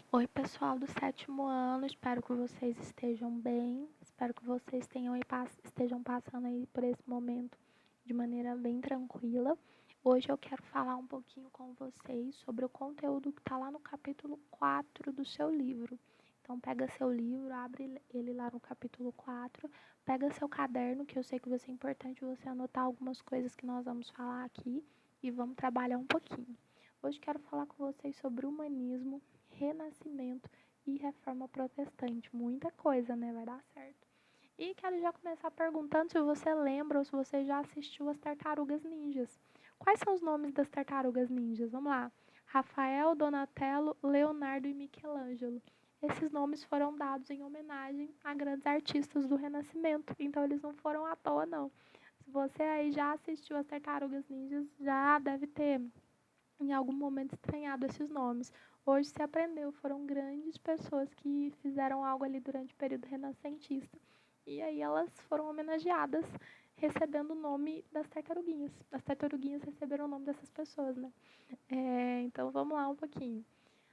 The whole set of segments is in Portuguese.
Oi, pessoal do sétimo ano, espero que vocês estejam bem, espero que vocês estejam passando aí por esse momento de maneira bem tranquila. Hoje eu quero falar um pouquinho com vocês sobre o conteúdo que está lá no capítulo 4 do seu livro. Então, pega seu livro, abre ele lá no capítulo 4, pega seu caderno, que eu sei que vai ser importante você anotar algumas coisas que nós vamos falar aqui e vamos trabalhar um pouquinho. Hoje quero falar com vocês sobre humanismo, renascimento e reforma protestante. Muita coisa, né? Vai dar certo. E quero já começar perguntando se você lembra ou se você já assistiu as Tartarugas Ninjas. Quais são os nomes das Tartarugas Ninjas? Vamos lá. Rafael, Donatello, Leonardo e Michelangelo. Esses nomes foram dados em homenagem a grandes artistas do Renascimento, então eles não foram à toa, não. Se você aí já assistiu as Tartarugas Ninjas, já deve ter em algum momento estranhado esses nomes. Hoje se aprendeu, foram grandes pessoas que fizeram algo ali durante o período renascentista. E aí elas foram homenageadas recebendo o nome das tartaruguinhas. As tartaruguinhas receberam o nome dessas pessoas, né? Então vamos lá um pouquinho.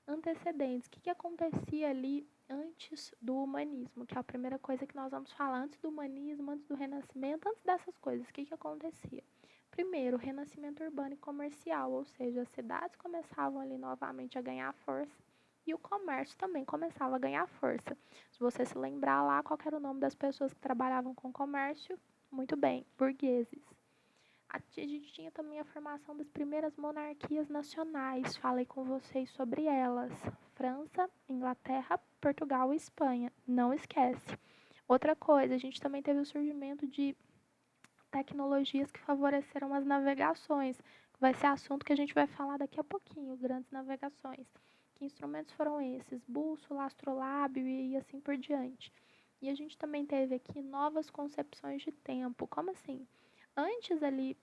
Antecedentes. O que acontecia ali antes do humanismo? Que é a primeira coisa que nós vamos falar. Antes do humanismo, antes do renascimento, antes dessas coisas, o que acontecia? Primeiro, o renascimento urbano e comercial, ou seja, as cidades começavam ali novamente a ganhar força e o comércio também começava a ganhar força. Se você se lembrar lá, qual era o nome das pessoas que trabalhavam com comércio? Muito bem, burgueses. A gente tinha também a formação das primeiras monarquias nacionais. Falei com vocês sobre elas. França, Inglaterra, Portugal e Espanha. Não esquece. Outra coisa, a gente também teve o surgimento de tecnologias que favoreceram as navegações. Vai ser assunto que a gente vai falar daqui a pouquinho, grandes navegações. Que instrumentos foram esses? Bússola, astrolábio e assim por diante. E a gente também teve aqui novas concepções de tempo. Como assim? Antes ali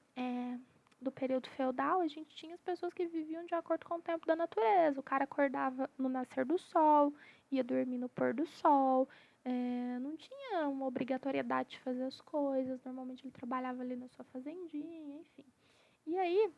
do período feudal, a gente tinha as pessoas que viviam de acordo com o tempo da natureza. O cara acordava no nascer do sol, ia dormir no pôr do sol, não tinha uma obrigatoriedade de fazer as coisas. Normalmente ele trabalhava ali na sua fazendinha, enfim. E aí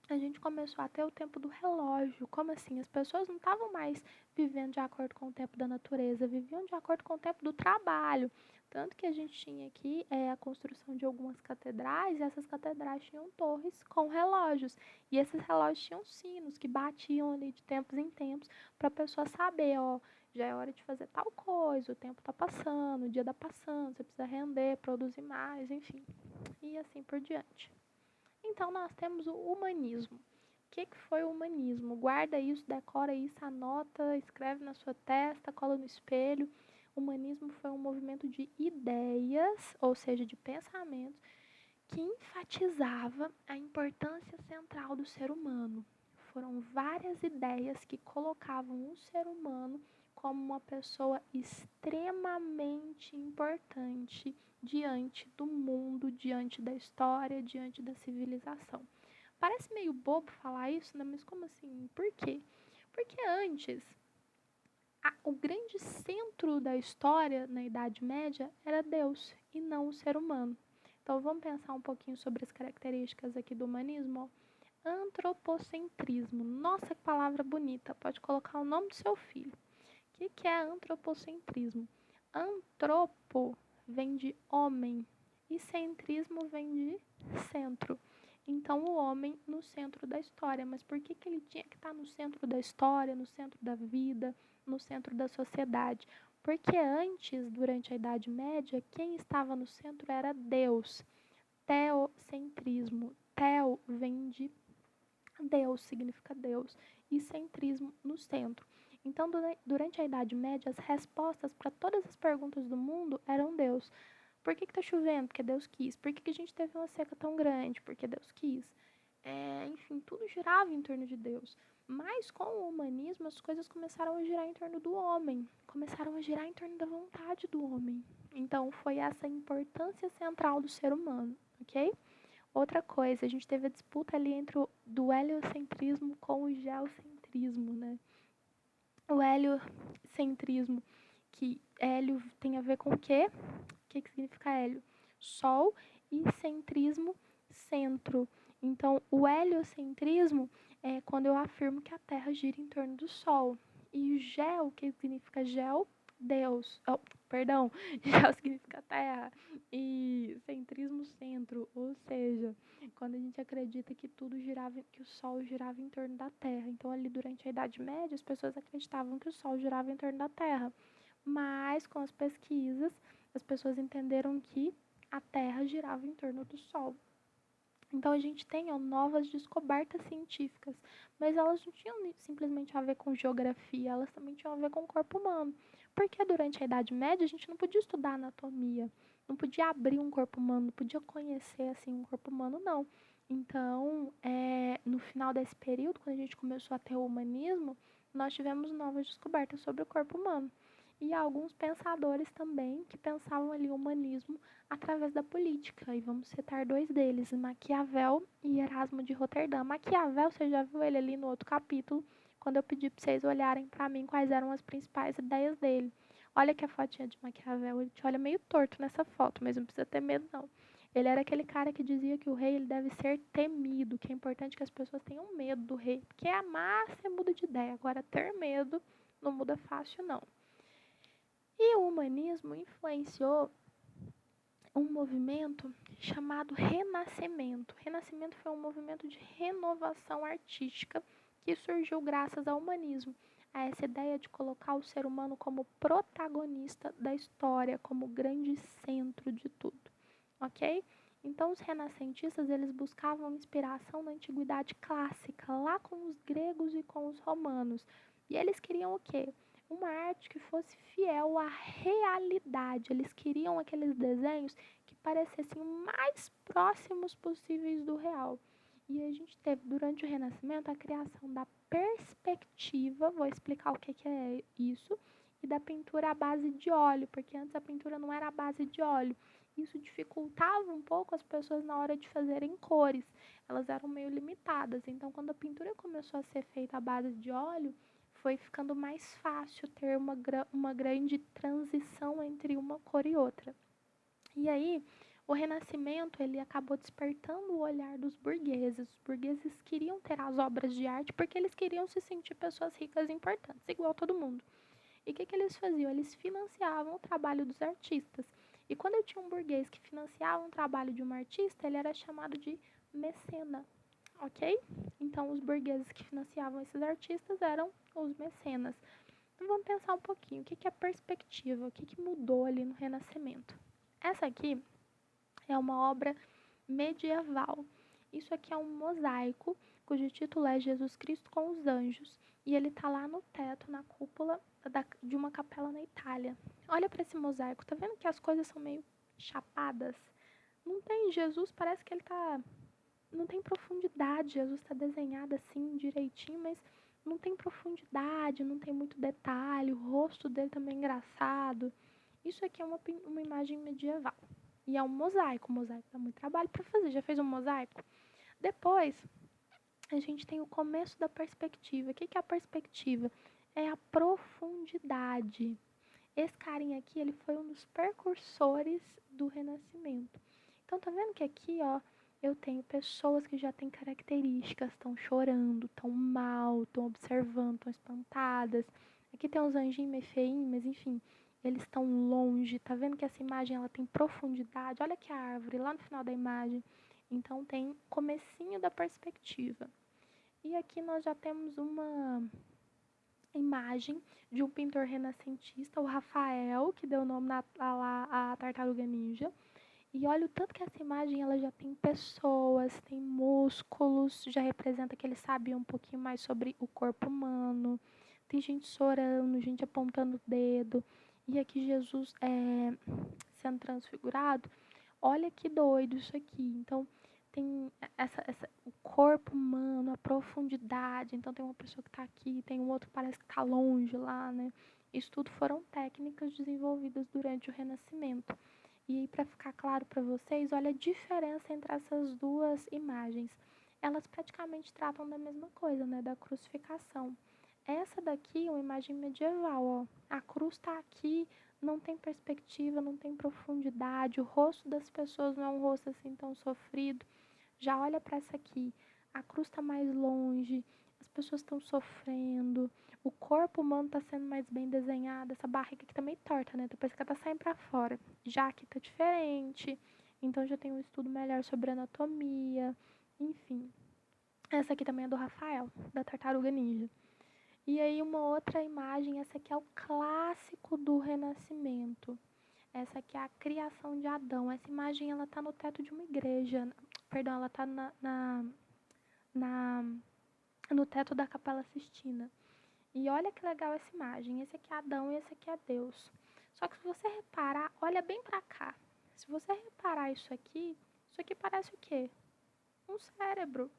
a gente começou a ter o tempo do relógio. Como assim? As pessoas não estavam mais vivendo de acordo com o tempo da natureza, viviam de acordo com o tempo do trabalho. Tanto que a gente tinha aqui a construção de algumas catedrais, e essas catedrais tinham torres com relógios. E esses relógios tinham sinos que batiam ali de tempos em tempos para a pessoa saber, ó, já é hora de fazer tal coisa, o tempo está passando, o dia está passando, você precisa render, produzir mais, enfim. E assim por diante. Então, nós temos o humanismo. O que foi o humanismo? Guarda isso, decora isso, anota, escreve na sua testa, cola no espelho. O humanismo foi um movimento de ideias, ou seja, de pensamentos, que enfatizava a importância central do ser humano. Foram várias ideias que colocavam o ser humano como uma pessoa extremamente importante diante do mundo, diante da história, diante da civilização. Parece meio bobo falar isso, né? Mas como assim? Por quê? Porque antes, o grande centro da história na Idade Média era Deus e não o ser humano. Então vamos pensar um pouquinho sobre as características aqui do humanismo. Antropocentrismo. Nossa, que palavra bonita. Pode colocar o nome do seu filho. O que é antropocentrismo? Antropo vem de homem e centrismo vem de centro. Então, o homem no centro da história. Mas por que ele tinha que estar no centro da história, no centro da vida, no centro da sociedade? Porque antes, durante a Idade Média, quem estava no centro era Deus. Teocentrismo. Teo vem de Deus, significa Deus. E centrismo no centro. Então, durante a Idade Média, as respostas para todas as perguntas do mundo eram Deus. Por que está chovendo? Porque Deus quis. Por que a gente teve uma seca tão grande? Porque Deus quis. Enfim, tudo girava em torno de Deus. Mas com o humanismo, as coisas começaram a girar em torno do homem. Começaram a girar em torno da vontade do homem. Então, foi essa a importância central do ser humano, ok? Outra coisa, a gente teve a disputa ali entre do heliocentrismo com o geocentrismo, né? O heliocentrismo, que hélio tem a ver com o quê? O que significa hélio? Sol, e centrismo, centro. Então, o heliocentrismo é quando eu afirmo que a Terra gira em torno do Sol. E gel, o que significa gel? Deus. Oh, perdão, gel significa terra. E centrismo, centro. Ou seja, quando a gente acredita que tudo girava, que o Sol girava em torno da Terra. Então, ali durante a Idade Média, as pessoas acreditavam que o Sol girava em torno da Terra. Mas, com as pesquisas, as pessoas entenderam que a Terra girava em torno do Sol. Então a gente tem novas descobertas científicas, mas elas não tinham simplesmente a ver com geografia, elas também tinham a ver com o corpo humano. Porque durante a Idade Média a gente não podia estudar anatomia, não podia abrir um corpo humano, não podia conhecer assim um corpo humano, não. Então, no final desse período, quando a gente começou a ter o humanismo, nós tivemos novas descobertas sobre o corpo humano. E alguns pensadores também que pensavam ali o humanismo através da política. E vamos citar dois deles, Maquiavel e Erasmo de Roterdã. Maquiavel, você já viu ele ali no outro capítulo, quando eu pedi para vocês olharem para mim quais eram as principais ideias dele. Olha que a fotinha de Maquiavel, ele te olha meio torto nessa foto, mas não precisa ter medo não. Ele era aquele cara que dizia que o rei ele deve ser temido, que é importante que as pessoas tenham medo do rei, porque amar você muda de ideia, agora ter medo não muda fácil não. E o humanismo influenciou um movimento chamado Renascimento. Renascimento foi um movimento de renovação artística que surgiu graças ao humanismo, a essa ideia de colocar o ser humano como protagonista da história, como grande centro de tudo, ok? Então, os renascentistas, eles buscavam inspiração na antiguidade clássica, lá com os gregos e com os romanos. E eles queriam o quê? Uma arte que fosse fiel à realidade. Eles queriam aqueles desenhos que parecessem o mais próximos possíveis do real. E a gente teve, durante o Renascimento, a criação da perspectiva, vou explicar o que é isso, e da pintura à base de óleo, porque antes a pintura não era à base de óleo. Isso dificultava um pouco as pessoas na hora de fazerem cores. Elas eram meio limitadas. Então, quando a pintura começou a ser feita à base de óleo, foi ficando mais fácil ter uma grande transição entre uma cor e outra. E aí, o Renascimento ele acabou despertando o olhar dos burgueses. Os burgueses queriam ter as obras de arte porque eles queriam se sentir pessoas ricas e importantes, igual todo mundo. E o que eles faziam? Eles financiavam o trabalho dos artistas. E quando eu tinha um burguês que financiava um trabalho de um artista, ele era chamado de mecena, ok? Então, os burgueses que financiavam esses artistas eram os mecenas. Então, vamos pensar um pouquinho. O que é perspectiva? O que mudou ali no Renascimento? Essa aqui é uma obra medieval. Isso aqui é um mosaico, cujo título é Jesus Cristo com os Anjos. E ele está lá no teto, na cúpula de uma capela na Itália. Olha para esse mosaico, tá vendo que as coisas são meio chapadas? Não tem Jesus, parece que ele tá... Não tem profundidade, Jesus está desenhado assim, direitinho, mas não tem profundidade, não tem muito detalhe, o rosto dele também é engraçado. Isso aqui é uma imagem medieval. E é um mosaico. O mosaico dá muito trabalho para fazer. Já fez um mosaico? Depois, a gente tem o começo da perspectiva. O que é a perspectiva? É a profundidade. Esse carinha aqui, ele foi um dos precursores do Renascimento. Então, tá vendo que aqui, ó, eu tenho pessoas que já têm características, estão chorando, estão mal, estão observando, estão espantadas. Aqui tem uns anjinhos meio feinhos, mas enfim, eles estão longe. Tá vendo que essa imagem ela tem profundidade? Olha que a árvore lá no final da imagem. Então tem comecinho da perspectiva. E aqui nós já temos uma imagem de um pintor renascentista, o Rafael, que deu o nome à Tartaruga Ninja. E olha o tanto que essa imagem ela já tem pessoas, tem músculos, já representa que ele sabia um pouquinho mais sobre o corpo humano. Tem gente chorando, gente apontando o dedo. E aqui Jesus sendo transfigurado. Olha que doido isso aqui. Então, tem o corpo humano, a profundidade. Então, tem uma pessoa que está aqui, tem um outro que parece que está longe lá, né? Isso tudo foram técnicas desenvolvidas durante o Renascimento. E para ficar claro para vocês, olha a diferença entre essas duas imagens. Elas praticamente tratam da mesma coisa, né? Da crucificação. Essa daqui é uma imagem medieval, ó. A cruz está aqui, não tem perspectiva, não tem profundidade. O rosto das pessoas não é um rosto assim tão sofrido. Já olha para essa aqui. A cruz está mais longe, as pessoas estão sofrendo, o corpo humano tá sendo mais bem desenhado, essa barriga aqui tá meio torta, né? Depois que ela tá saindo pra fora. Já aqui tá diferente, então já tem um estudo melhor sobre anatomia, enfim. Essa aqui também é do Rafael, da Tartaruga Ninja. E aí uma outra imagem, essa aqui é o clássico do Renascimento. Essa aqui é a criação de Adão. Essa imagem ela tá no teto de uma igreja. Perdão, ela tá na, no teto da Capela Sistina. E olha que legal essa imagem. Esse aqui é Adão e esse aqui é Deus. Só que se você reparar, olha bem pra cá. Se você reparar isso aqui parece o quê? Um cérebro.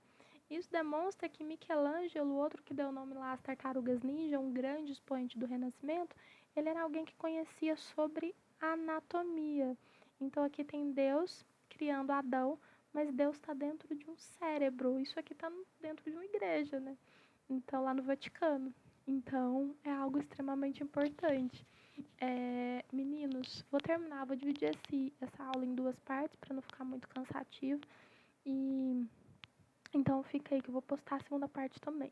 Isso demonstra que Michelangelo, outro que deu o nome lá às Tartarugas Ninja, um grande expoente do Renascimento, ele era alguém que conhecia sobre anatomia. Então aqui tem Deus criando Adão, mas Deus está dentro de um cérebro. Isso aqui está dentro de uma igreja, né? Então lá no Vaticano. Então é algo extremamente importante. Meninos, vou terminar, vou dividir essa aula em duas partes para não ficar muito cansativo. E então fica aí que eu vou postar a segunda parte também.